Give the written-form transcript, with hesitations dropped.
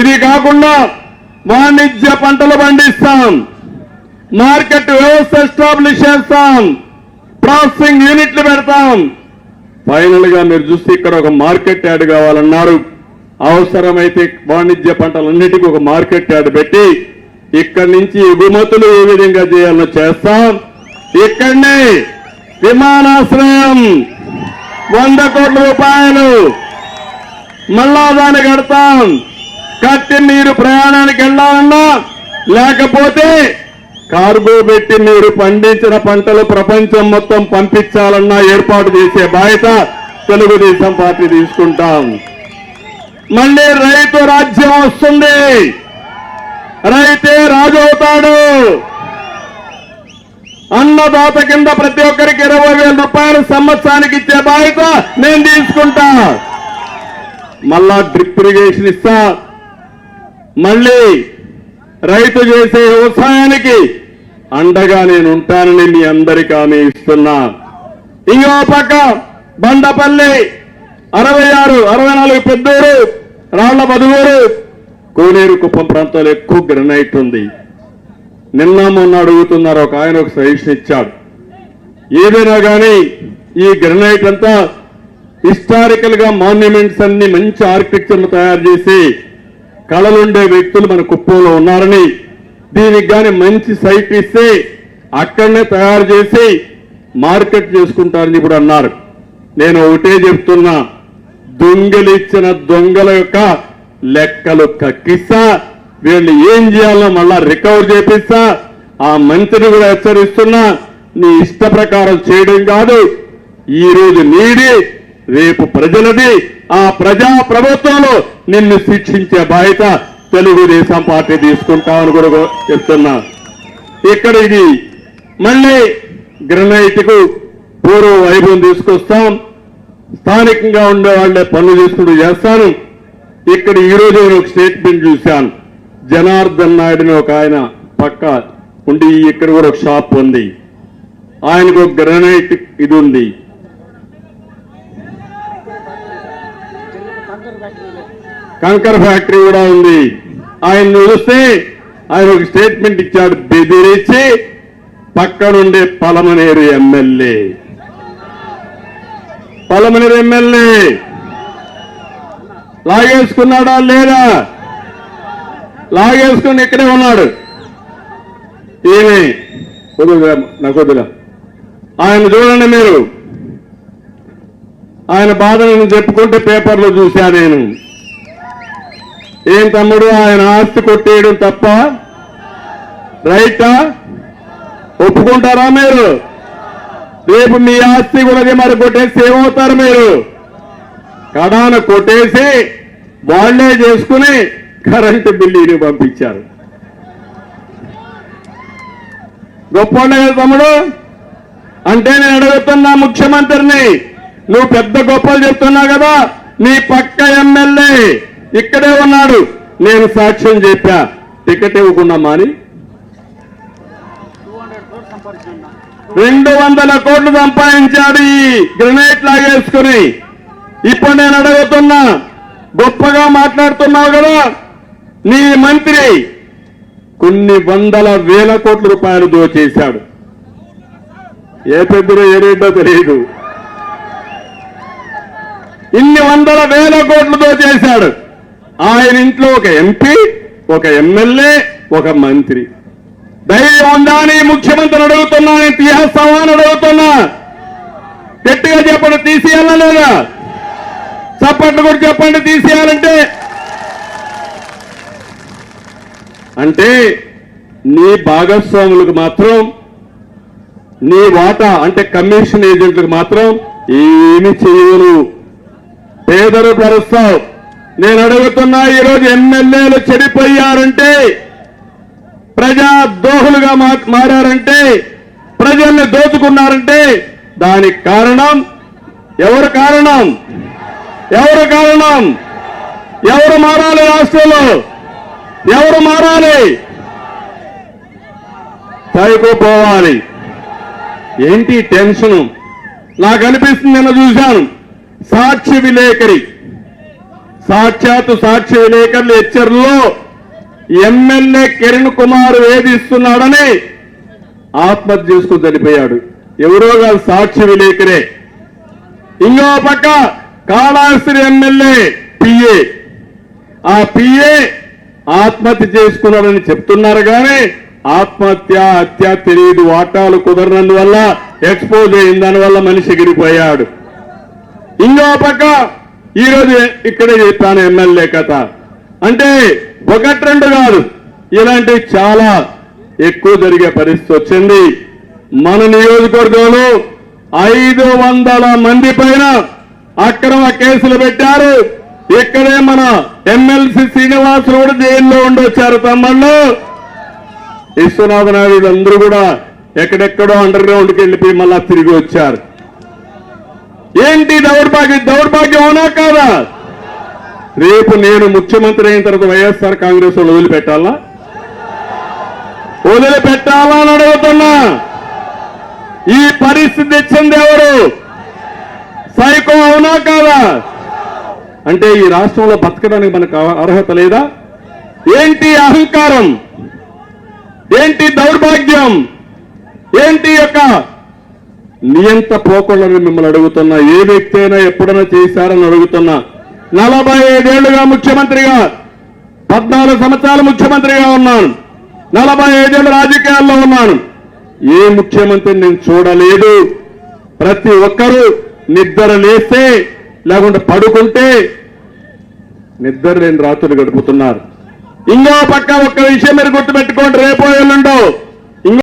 ఇది కాకుండా వాణిజ్య పంటలు పండిస్తాం, మార్కెట్ వ్యవస్థ ఎస్టాబ్లిష్ చేస్తాం, ప్రాసెసింగ్ యూనిట్లు పెడతాం. ఫైనల్ గా మీరు చూస్తే ఇక్కడ ఒక మార్కెట్ యార్డ్ కావాలన్నారు. అవసరమైతే వాణిజ్య పంటలన్నిటికీ ఒక మార్కెట్ యార్డ్ పెట్టి ఇక్కడి నుంచి ఎగుమతులు ఏ విధంగా చేయాలో చేస్తాం. ఇక్కడనే విమానాశ్రయం 100 కోట్ల రూపాయలు మళ్ళా దాన్ని కడతాం. కట్టి మీరు ప్రయాణానికి వెళ్ళాలన్నా లేకపోతే కార్గో పెట్టి మీరు పండించిన పంటలు ప్రపంచం మొత్తం పంపించాలన్నా ఏర్పాటు చేసే బాధ్యత తెలుగుదేశం పార్టీ తీసుకుంటాం. మళ్ళీ రైతు రాజ్యం వస్తుంది, రైతే రాజు అవుతాడు. అన్నదాత కింద ప్రతి ఒక్కరికి 20,000 రూపాయలు సంవత్సరానికి ఇచ్చే బాధ్యత నేను తీసుకుంటా. మళ్ళా డ్రిప్ ఇరిగేషన్ ఇస్తా. మళ్ళీ రైతు చేసే వ్యవసాయానికి అండగా నేను ఉంటానని మీ అందరికీ హామీ ఇస్తున్నా. ఇంకో పక్క బండపల్లి 66, 64 పెద్దూరు, రాళ్ల బదుగూరు, కోనేరు కుప్పం ప్రాంతాల్లో ఎక్కువ గ్రనైట్ ఉంది. నిన్న మొన్న అడుగుతున్నారు, ఒక ఆయన ఒక సజెషన్ ఇచ్చాడు. ఏదైనా కానీ ఈ గ్రనైట్ అంతా హిస్టారికల్ గా మాన్యుమెంట్స్ అన్ని మంచి ఆర్కిటెక్చర్లు తయారు చేసి కళలుండే వ్యక్తులు మన కుప్పంలో ఉన్నారని, దీనికి కానీ మంచి సైట్ ఇస్తే అక్కడనే తయారు చేసి మార్కెట్ చేసుకుంటారని ఇప్పుడు అన్నారు. నేను ఒకటే చెప్తున్నా, దొంగలిచ్చిన దొంగల యొక్క లెక్కలు కక్కిస్తా, వీళ్ళు ఏం చేయాలో మళ్ళా రికవర్ చేపిస్తా. ఆ మంత్రిని కూడా హెచ్చరిస్తున్నా, నీ ఇష్ట ప్రకారం చేయడం కాదు, ఈ రోజు నీది రేపు ప్రజలది. ఆ ప్రజా ప్రభుత్వంలో నిన్ను శిక్షించే బాధ్యత తెలుగుదేశం పార్టీ తీసుకుంటామని కూడా చెప్తున్నా. ఇక్కడ ఇది మళ్ళీ గ్రనైట్ కు పూర్వ వైభవం తీసుకొస్తాం. స్థానికంగా ఉండే వాళ్లే పనులు చేసుకుంటూ చేస్తాను. ఇక్కడ ఈ రోజు నేను ఒక స్టేట్మెంట్ చూశాను. జనార్దన్ నాయుడుని ఒక ఆయన పక్క ఉండి ఇక్కడ కూడా ఒక షాప్ ఉంది. ఆయనకు ఒక గ్రనైట్ ఇది ఉంది, కంకర్ ఫ్యాక్టరీ కూడా ఉంది. ఆయన చూస్తే ఆయన ఒక స్టేట్మెంట్ ఇచ్చాడు, బెదిరించి పక్కనుండే పలమనేరు ఎమ్మెల్యే లాగేసుకున్నాడా లేదా? లాగేసుకుని ఇక్కడే ఉన్నాడు. ఏమి నకొద్దుగా ఆయన చూడండి మీరు, ఆయన బాధను చెప్పుకుంటే పేపర్లో చూశా నేను. ఏం తమ్ముడు, ఆయన ఆస్తి కొట్టేయడం తప్ప రైటా? ఒప్పుకుంటారా మీరు? రేపు మీ ఆస్తి కూడా మరి కొట్టేసి ఏమవుతారు మీరు? కడాన కొట్టేసి వాళ్లే చేసుకుని కరెంటు బిల్లుని పంపించారు. గొప్ప కదా తమ్ముడు. అంటే నేను అడుగుతున్నా ముఖ్యమంత్రిని, నువ్వు పెద్ద గొప్పలు చెప్తున్నావు కదా, నీ పక్క ఎమ్మెల్యే ఇక్కడే ఉన్నాడు, నేను సాక్ష్యం చెప్పా, టికెట్ ఇవ్వకుండా మాని 200 కోట్లు సంపాదించాడు ఈ గ్రెనైట్ లాగేసుకుని. ఇప్పుడు నేను అడుగుతున్నా, గొప్పగా మాట్లాడుతున్నావు కదా, నీ మంత్రి కొన్ని 100,000 కోట్ల రూపాయలు దోచేశాడు. ఏ పెద్దలో ఏరేంటో తెలియదు. ఇన్ని 100,000 కోట్లు దోచేశాడు. ఆయన ఇంట్లో ఒక ఎంపీ, ఒక ఎమ్మెల్యే, ఒక మంత్రి. ధైర్యం ఉందా అని ముఖ్యమంత్రిని అడుగుతున్నా, నేను తీసేస్తావా అని అడుగుతున్నా. గట్టిగా చెప్పండి, తీసేయాలా లేదా? చప్పట్లు కూడా చెప్పండి తీసేయాలంటే. అంటే నీ భాగస్వాములకు మాత్రం, నీ వాటా అంటే కమిషన్ ఏజెంట్లకు మాత్రం ఏమి చేయరు, పేదలు పరుస్తావు. నేను అడుగుతున్నా, ఈరోజు ఎమ్మెల్యేలు చెడిపోయారంటే, ప్రజా దోహులుగా మారారంటే, ప్రజల్ని దోచుకున్నారంటే దానికి కారణం ఎవరు? కారణం ఎవరు? కారణం ఎవరు మారాలి? రాష్ట్రంలో ఎవరు మారాలి? పైకి పోవాలి. ఏంటి టెన్షన్? నాకు అనిపిస్తుంది, నిన్న చూశాను సాక్షి విలేకరి సాక్షాత్తు సాక్షి విలేకరులు హెచ్చర్లో ఎమ్మెల్యే కిరణ్ కుమార్ వేధిస్తున్నాడని ఆత్మహత్య చేసుకుని చనిపోయాడు. ఎవరో కాదు, సాక్షి విలేకరే. ఇంకో పక్క కాళహస్తి ఎమ్మెల్యే పిఏ, ఆ పిఏ ఆత్మహత్య చేసుకున్నాడని చెప్తున్నారు కానీ హత్య తెలియదు. వాటాలు కుదరనందువల్ల ఎక్స్పోజ్ అయింది, దానివల్ల మనిషి ఎగిరిపోయాడు. ఇంకో పక్క ఈరోజు ఇక్కడే చెప్పాను ఎమ్మెల్యే కథ. అంటే ఒకటి రెండు కాదు, ఇలాంటివి చాలా ఎక్కువ జరిగే పరిస్థితి వచ్చింది. మన నియోజకవర్గంలో 500 మంది పైన అక్రమ కేసులు పెట్టారు. ఇక్కడే మన ఎమ్మెల్సీ శ్రీనివాసులు కూడా జైల్లో ఉండొచ్చారు. తమ్ముళ్ళు విశ్వనాథ నాయుడు అందరూ కూడా ఎక్కడెక్కడో అండర్ గ్రౌండ్కి వెళ్ళిపోయి మళ్ళా తిరిగి వచ్చారు. ఏంటి దౌర్భాగ్యం అవునా కాదా? రేపు నేను ముఖ్యమంత్రి అయిన తర్వాత వైఎస్ఆర్ కాంగ్రెస్ వాళ్ళు వదిలిపెట్టాలా అని అడుగుతున్నా. ఈ పరిస్థితి ఇచ్చింది ఎవరు? సైకో అవునా కాదా? అంటే ఈ రాష్ట్రంలో బతకడానికి మనకు అర్హత లేదా? ఏంటి అహంకారం? ఏంటి దౌర్భాగ్యం? ఏంటి యొక్క నియంత పోకళ్ళని మిమ్మల్ని అడుగుతున్నా. ఏ వ్యక్తి అయినా ఎప్పుడైనా చేశారని అడుగుతున్నా. 45 ఏళ్లుగా ముఖ్యమంత్రిగా, 14 సంవత్సరాలు ముఖ్యమంత్రిగా ఉన్నాను, 45 ఏళ్ళు రాజకీయాల్లో ఉన్నాను. ఏ ముఖ్యమంత్రిని నేను చూడలేదు. ప్రతి ఒక్కరూ నిద్ర లేస్తే లేకుంటే పడుకుంటే నిద్ర లేని రాత్రులు గడుపుతున్నారు. ఇంకో పక్క ఒక్క విషయం మీరు గుర్తుపెట్టుకోండి, రేపో ఎల్లుండో